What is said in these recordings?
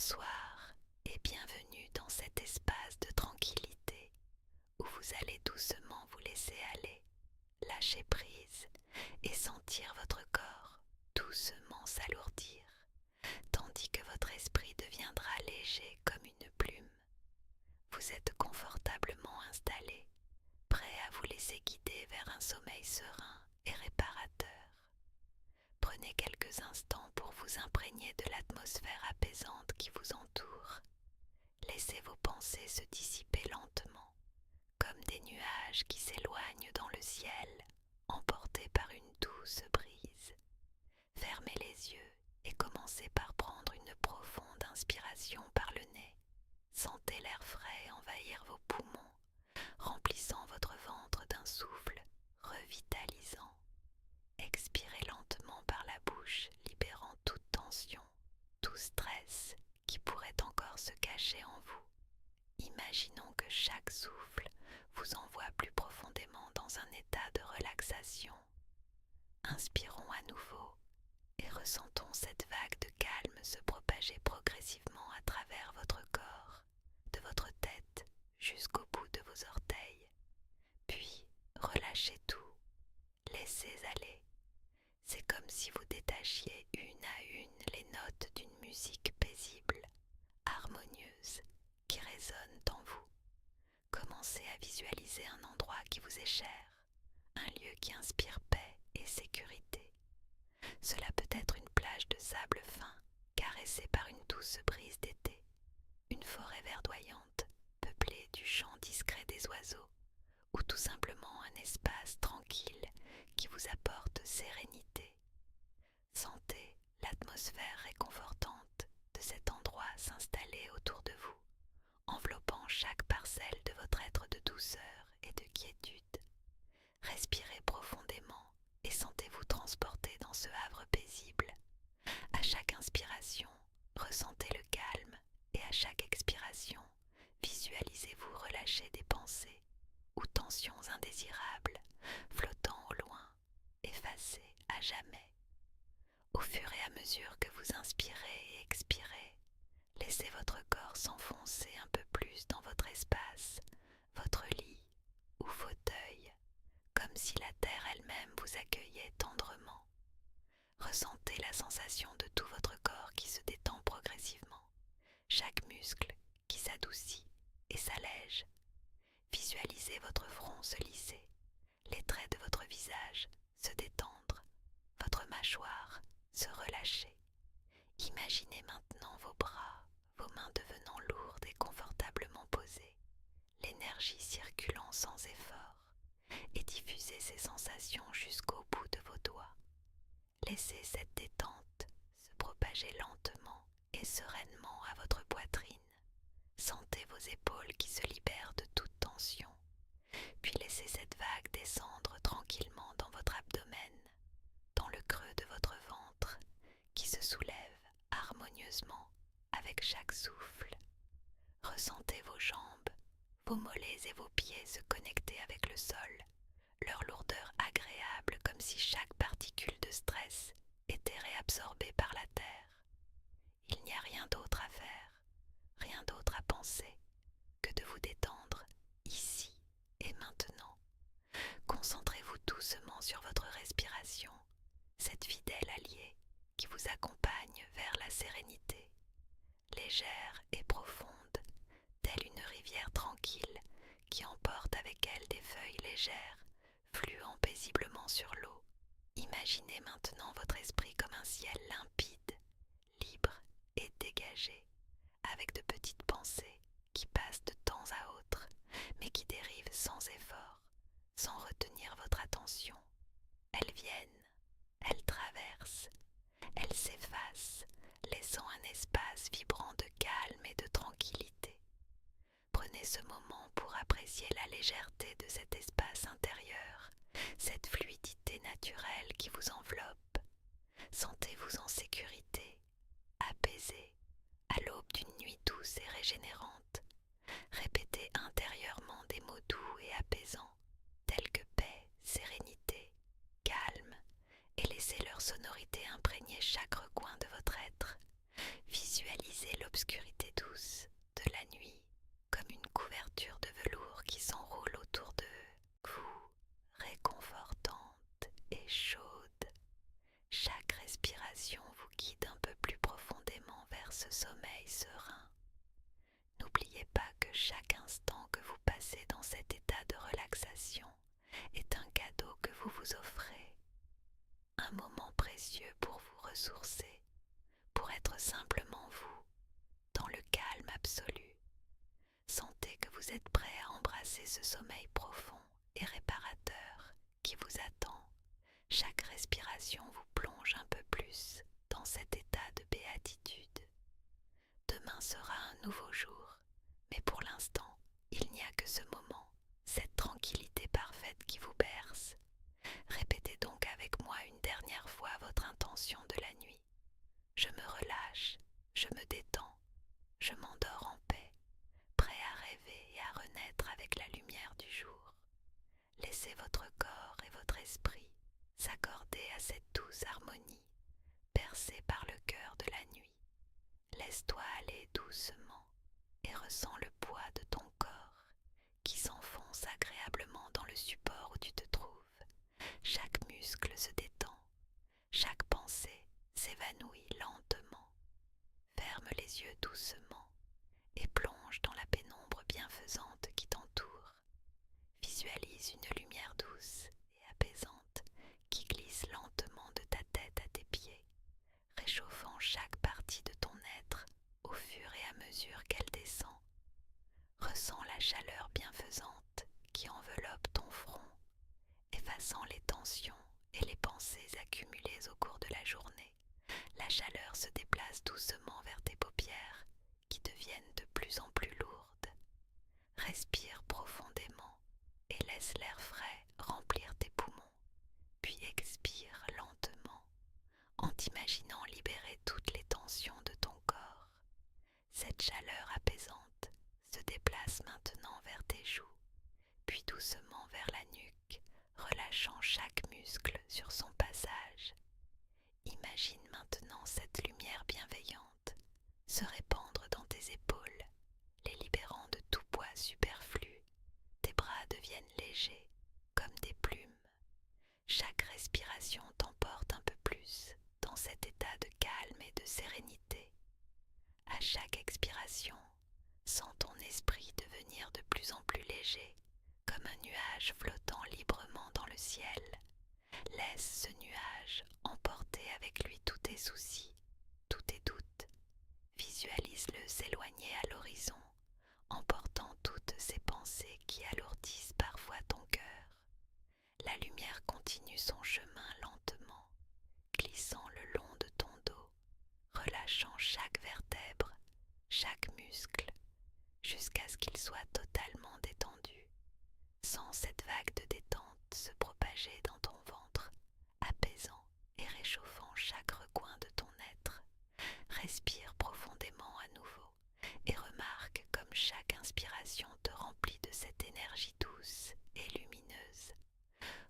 Bonsoir et bienvenue dans cet espace de tranquillité où vous allez doucement vous laisser aller, lâcher prise et sentir votre corps doucement s'alourdir, tandis que votre esprit deviendra léger comme une plume. Vous êtes confortablement installé, prêt à vous laisser guider vers un sommeil serein et réparateur. Prenez quelques instants pour vous imprégner de l'atmosphère apaisante qui vous entoure. Laissez vos pensées se dissiper lentement, comme des nuages qui s'éloignent dans le ciel, emportés par une douce brise. Fermez les yeux et commencez par prendre une profonde inspiration par le nez. Sentez l'air frais envahir vos poumons, remplissant votre ventre d'un souffle revitalisant. Expirez lentement par la bouche, libérant toute tension, tout stress qui pourrait encore se cacher en vous. Imaginons que chaque souffle vous envoie plus profondément dans un état de relaxation. Inspirons à nouveau et ressentons cette vague de calme se propager progressivement à travers votre corps, de votre tête jusqu'au bout de vos orteils. Puis relâchez tout, laissez aller. C'est comme si vous détachiez une à une les notes d'une musique paisible, harmonieuse, qui résonne en vous. Commencez à visualiser un endroit qui vous est cher, un lieu qui inspire paix et sécurité. Cela peut être une plage de sable fin, caressée par une douce brise d'été, une forêt verdoyante, peuplée du chant discret des oiseaux, ou tout simplement un espace tranquille qui vous apporte sérénité. Sentez l'atmosphère réconfortante de cet endroit s'installer autour de vous, enveloppant chaque parcelle de votre être de douceur et de quiétude. Respirez profondément et sentez-vous transporter dans ce havre paisible. À chaque inspiration, ressentez le calme et à chaque expiration, visualisez-vous relâcher des pensées ou tensions indésirables, flottant au loin, effacées à jamais. Au fur et à mesure que vous inspirez et expirez, laissez votre corps s'enfoncer un peu plus dans votre espace, votre lit ou fauteuil, comme si la terre elle-même vous accueillait tendrement. Ressentez la sensation de tout votre corps qui se détend progressivement, chaque muscle qui s'adoucit et s'allège. Visualisez votre front se lisser, les traits de votre visage se détendre, votre mâchoire se relâcher. Imaginez maintenant vos bras, vos mains devenant lourdes et confortablement posées, l'énergie circulant sans effort, et diffusez ces sensations jusqu'au bout de vos doigts. Laissez cette détente se propager lentement et sereinement à votre poitrine. Sentez vos épaules qui se libèrent de toute tension, puis laissez cette vague descendre tranquillement dans votre abdomen, dans le creux de votre ventre, qui se soulève harmonieusement avec chaque souffle. Ressentez vos jambes, vos mollets et vos pieds se connecter avec le sol, leur lourdeur agréable comme si chaque particule de stress était réabsorbée par la terre. Il n'y a rien d'autre à faire, rien d'autre à penser que de vous détendre ici et maintenant. Concentrez-vous doucement sur votre respiration, cette fidèle alliée qui vous accompagne vers la sérénité, légère et profonde, telle une rivière tranquille qui emporte avec elle des feuilles légères, fluant paisiblement sur l'eau. Imaginez maintenant votre esprit comme un ciel limpide, libre et dégagé, avec de petites pensées qui passent de temps à autre, mais qui dérivent sans effort, sans retenir votre attention. Elles viennent, elles traversent, elles s'effacent, laissant un espace vibrant de calme et de tranquillité. Prenez ce moment pour apprécier la légèreté de cet espace intérieur, cette fluidité naturelle qui vous enveloppe. Sentez-vous en sécurité, apaisé, à l'aube d'une nuit douce et régénérante. Répétez intérieurement des mots doux et apaisants, tels que paix, sérénité, calme, et laissez leur sonorité imprégner chaque recoin de votre être. Visualisez le l'obscurité douce de la nuit, comme une couverture de velours qui s'enroule autour de vous, réconfortante et chaude. Chaque respiration vous guide un peu plus profondément vers ce sommeil serein. N'oubliez pas que chaque instant que vous passez dans cet état de relaxation est un cadeau que vous vous offrez, un moment précieux pour vous ressourcer, pour être simplement vous, dans le calme absolu. Sentez que vous êtes prêt à embrasser ce sommeil profond et réparateur qui vous attend. Chaque respiration vous plonge un peu plus dans cet état de béatitude. Demain sera un nouveau jour, mais pour l'instant, il n'y a que ce moment, cette tranquillité parfaite qui vous berce. Répétez donc avec moi une dernière fois votre intention de la nuit. Je me relâche, je me détends, je m'endors en paix, prêt à rêver et à renaître avec la lumière du jour. Laissez votre corps et votre esprit s'accorder à cette douce harmonie, bercée par le cœur de la nuit. Laisse-toi aller doucement et ressens le poids de ton corps qui s'enfonce agréablement dans le support où tu te trouves. Chaque muscle se détend, chaque pensée s'évanouit lentement. Ferme les yeux doucement et plonge dans la pénombre bienfaisante qui t'entoure. Visualise une lumière douce et apaisante qui glisse lentement de ta tête à tes pieds, réchauffant chaque partie de ton être au fur et à mesure qu'elle descend. Ressens la chaleur bienfaisante qui enveloppe ton front, effaçant les tensions et les pensées accumulées au cours de la journée. La chaleur se déplace doucement vers tes paupières qui deviennent de plus en plus lourdes. Respire profondément et laisse l'air frais remplir tes poumons, puis expire lentement en t'imaginant libérer toutes les tensions de ton corps. Cette chaleur apaisante se déplace maintenant vers tes joues, puis doucement vers la nuque, relâchant chaque muscle sur son passage. Imagine maintenant cette lumière bienveillante se répandre dans tes épaules, les libérant de tout poids superflu. Tes bras deviennent légers, comme des plumes. Chaque respiration t'emporte un peu plus dans cet état de calme et de sérénité. À chaque expiration, sens ton esprit devenir de plus en plus léger, comme un nuage flottant librement dans le ciel. Laisse ce nuage emporter avec lui tous tes soucis, tous tes doutes. Visualise-le s'éloigner à l'horizon, emportant toutes ces pensées qui alourdissent parfois ton cœur. La lumière continue son chemin lentement, glissant le long de ton dos, relâchant chaque vertèbre, chaque muscle, jusqu'à ce qu'il soit totalement détendu. Sens cette vague de détente se propager dans ton ventre, apaisant et réchauffant chaque recoin de ton être. Respire profondément à nouveau et remarque comme chaque inspiration te remplit de cette énergie douce et lumineuse.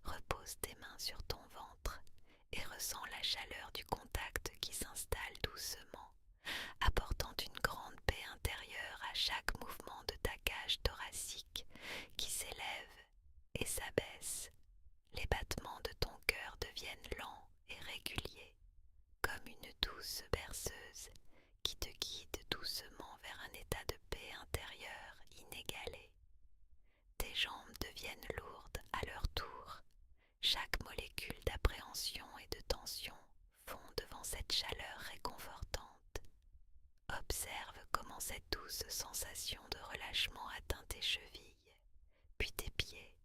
Repose tes mains sur ton ventre et ressens la chaleur du contact qui s'installe doucement, apportant une grande paix intérieure à chaque mouvement de ta cage thoracique qui s'élève et s'abaisse. Les battements de ton cœur deviennent lents et réguliers, comme une douce berceuse qui te guide doucement vers un état de paix intérieure inégalé. Tes jambes deviennent lourdes à leur tour. Chaque molécule d'appréhension et de tension fond devant cette chaleur réconfortante. Observe comment cette douce sensation de relâchement atteint tes chevilles, puis tes pieds,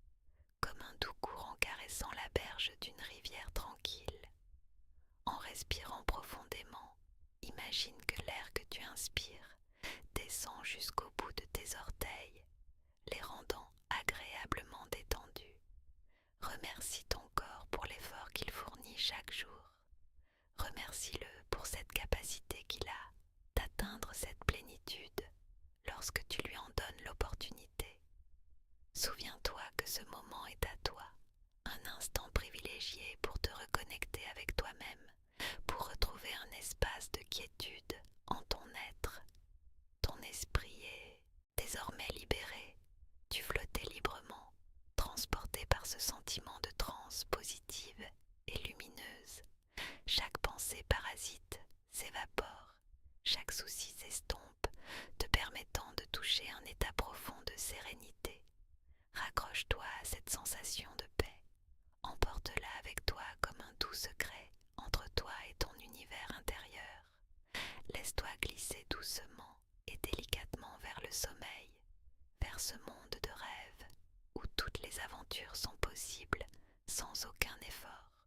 comme un doux courant caressant la berge d'une rivière tranquille. En respirant profondément, imagine que l'air que tu inspires descend jusqu'au bout de tes orteils, les rendant agréablement détendus. Remercie ton corps pour l'effort qu'il fournit chaque jour. Remercie-le pour cette capacité qu'il a d'atteindre cette plénitude lorsque tu lui en donnes l'opportunité. Souviens-toi que ce moment est à toi, un instant privilégié pour te reconnecter avec toi-même, pour retrouver un espace de quiétude en ton être. aussi s'estompe, te permettant de toucher un état profond de sérénité. Raccroche-toi à cette sensation de paix. Emporte-la avec toi comme un doux secret entre toi et ton univers intérieur. Laisse-toi glisser doucement et délicatement vers le sommeil, vers ce monde de rêve où toutes les aventures sont possibles sans aucun effort.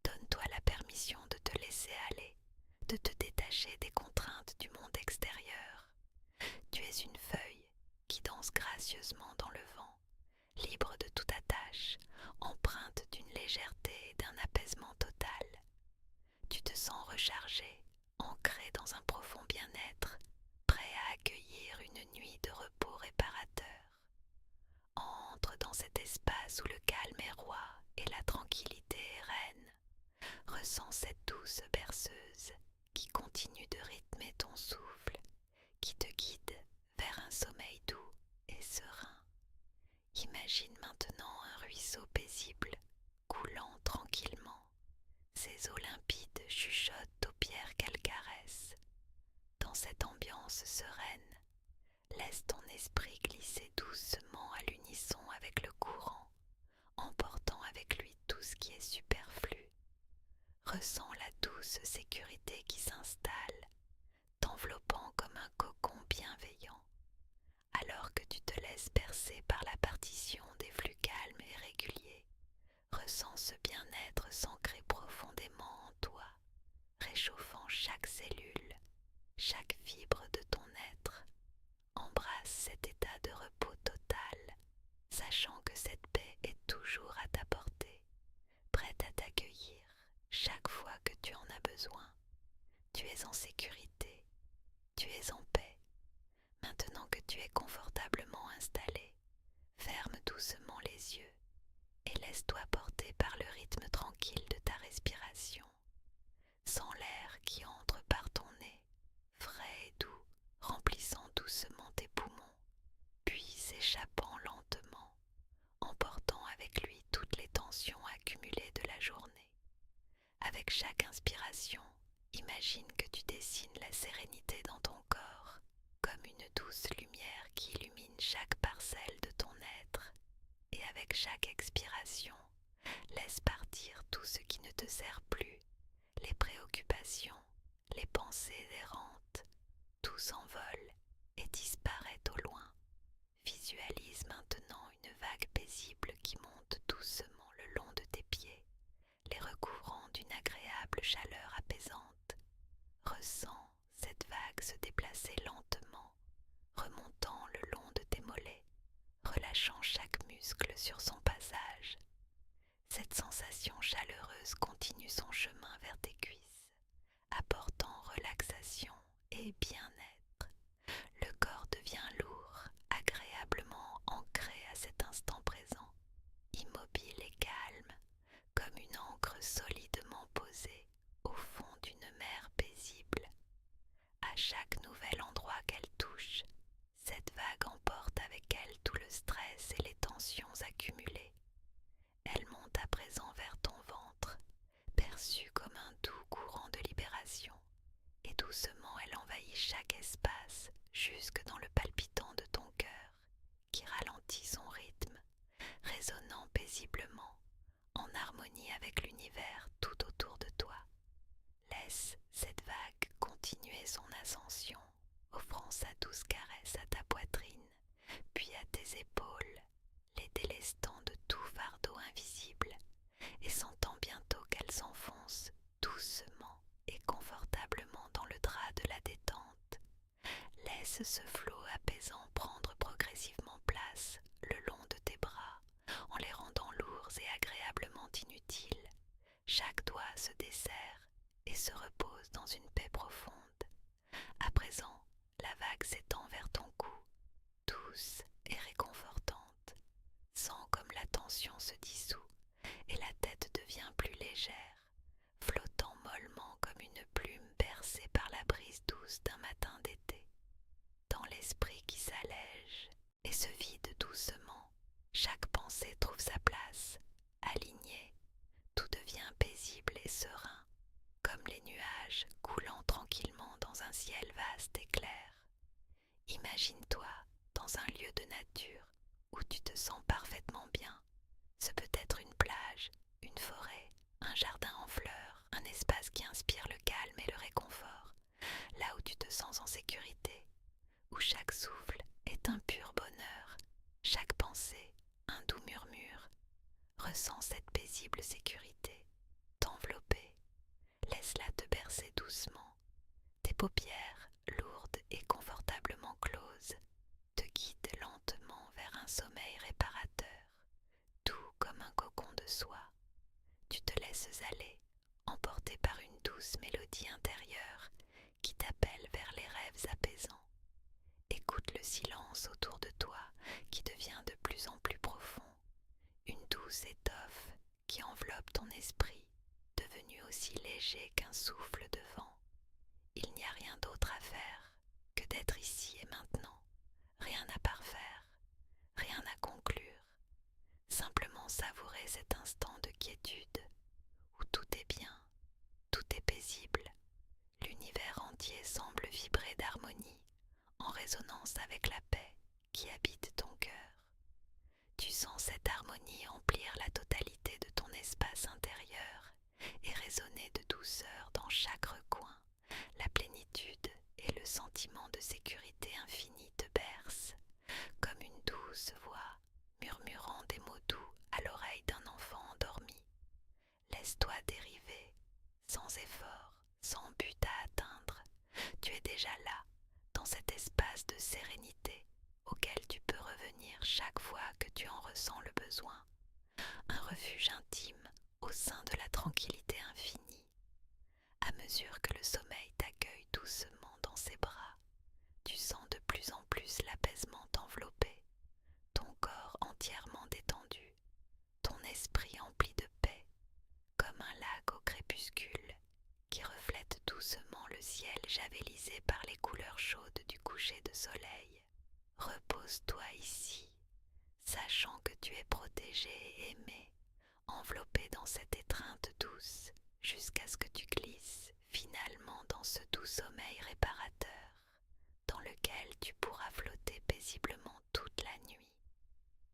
Donne-toi la permission de te laisser aller, de te détacher des contraintes du monde extérieur. Tu es une feuille qui danse gracieusement dans le vent, libre de toute attache, empreinte d'une légèreté et d'un apaisement total. Tu te sens rechargé, ancré dans un profond bien-être, prêt à accueillir une nuit de repos réparateur. Entre dans cet espace où le calme est roi et la tranquillité est reine. Ressens cette douce berceuse qui continue de rythmer ton souffle, qui te guide vers un sommeil doux et serein. Imagine maintenant un ruisseau paisible, coulant tranquillement. Ses eaux limpides chuchotent aux pierres qu'elle caresse. Dans cette ambiance sereine, laisse ton esprit glisser doucement à l'unisson avec le courant, emportant avec lui tout ce qui est superflu. Ressens la douce sécurité qui s'installe, t'enveloppant comme un cocon bienveillant. Alors que tu te laisses bercer par la partition des flux calmes et réguliers, ressens ce bien-être s'ancrer profondément en toi, réchauffant chaque cellule, chaque fibre de ton être. Embrasse cet état de repos total, sachant que cette paix est toujours à ta portée, prête à t'accueillir chaque fois que tu en as besoin. Tu es en sécurité, tu es en paix. Maintenant que tu es confortablement installé, ferme doucement les yeux et laisse-toi porter par le rythme tranquille de ta respiration. Sens l'air qui entre par ton nez, frais et doux, remplissant doucement tes poumons, puis s'échappant lentement, emportant avec lui toutes les tensions accumulées de la journée. Avec chaque inspiration, imagine que tu dessines la sérénité dans ton corps, comme une douce lumière qui illumine chaque parcelle de ton être. Et avec chaque expiration, laisse partir tout ce qui ne te sert plus, les préoccupations, les pensées errantes. Tout s'envole et disparaît au loin. Visualise maintenant une vague paisible qui monte doucement le long de tes pieds, les recouvrant d'une agréable chaleur apaisante. Ressens cette vague se déplacer lentement, remontant le long de tes mollets, relâchant chaque muscle sur son passage. Cette sensation chaleureuse continue son chemin vers tes cuisses, apportant relaxation et bien-être. Le corps devient lourd, agréablement ancré à cet instant présent, immobile et calme, comme une ancre solidement posée au fond d'une mer paisible. À chaque nouvel endroit qu'elle touche, cette vague emporte avec elle tout le stress et les tensions accumulées. Elle monte à présent vers ton ventre, perçue comme un doux courant de libération, et doucement elle envahit chaque espace, jusque dans le palpitant de ton cœur, qui ralentit son rythme, résonnant paisiblement, en harmonie avec l'univers tout autour de toi. Laisse cette vague continuer son ascension, offrant sa douce caresse à ta poitrine, puis à tes épaules, les délestant de tout fardeau invisible, et sentant bientôt qu'elle s'enfonce doucement et confortablement dans le drap de la détente. Laisse ce flot apaisant prendre progressivement place le long de tes bras, en les rendant lourds et agréablement inutiles. Chaque doigt se desserre et se repose dans une paix profonde. À présent, la vague s'étend vers ton cou, douce et réconfortante. Sens comme la tension se dissout et la tête devient plus légère, flottant mollement comme une plume bercée par la brise douce d'un matin d'été. Dans l'esprit qui s'allège et se vide doucement, chaque pensée trouve sa place, alignée. Tout devient paisible et serein, comme les nuages coulant tranquillement dans un ciel vaste Imagine-toi dans un lieu de nature où tu te sens parfaitement bien. Ce peut être une plage, une forêt, un jardin en fleurs, un espace qui inspire le calme et le réconfort, là où tu te sens en sécurité, où chaque souffle est un pur bonheur, chaque pensée un doux murmure. Ressens cette paisible sécurité, t'envelopper, laisse-la te bercer doucement. Tes paupières, lourdes et confortablement closes, te guident lentement vers un sommeil réparateur, doux comme un cocon de soie. Tu te laisses aller, emporté par une douce mélodie intérieure qui t'appelle vers les rêves apaisants. Écoute le silence autour de toi qui devient de plus en plus profond, une douce étoffe qui enveloppe ton esprit, devenu aussi léger qu'un souffle de vent. Il n'y a rien d'autre à faire que d'être ici et maintenant, rien à parfaire, rien à conclure, simplement savourer cet instant de quiétude où tout est bien, tout est paisible, l'univers entier semble vibrer d'harmonie en résonance avec la paix qui habite ton cœur. Tu sens cette harmonie emplir la totalité de ton espace intérieur et résonner de douceur dans chaque recoin. La plénitude et le sentiment de sécurité infinie te bercent, comme une douce voix murmurant des mots doux à l'oreille d'un enfant endormi. Laisse-toi dériver, sans effort, sans but à atteindre. Tu es déjà là, dans cet espace de sérénité auquel tu peux revenir chaque fois que tu en ressens le besoin. Un refuge intime au sein de la tranquillité infinie. À mesure que le sommeil t'accueille doucement dans ses bras, tu sens de plus en plus l'apaisement t'envelopper, ton corps entièrement détendu, ton esprit empli de paix, comme un lac au crépuscule qui reflète doucement le ciel javelisé par les couleurs chaudes du coucher de soleil. Repose-toi ici, sachant que tu es protégé et aimé, enveloppé dans cette étreinte douce, jusqu'à ce que tu glisses finalement dans ce doux sommeil réparateur, dans lequel tu pourras flotter paisiblement toute la nuit.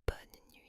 Bonne nuit.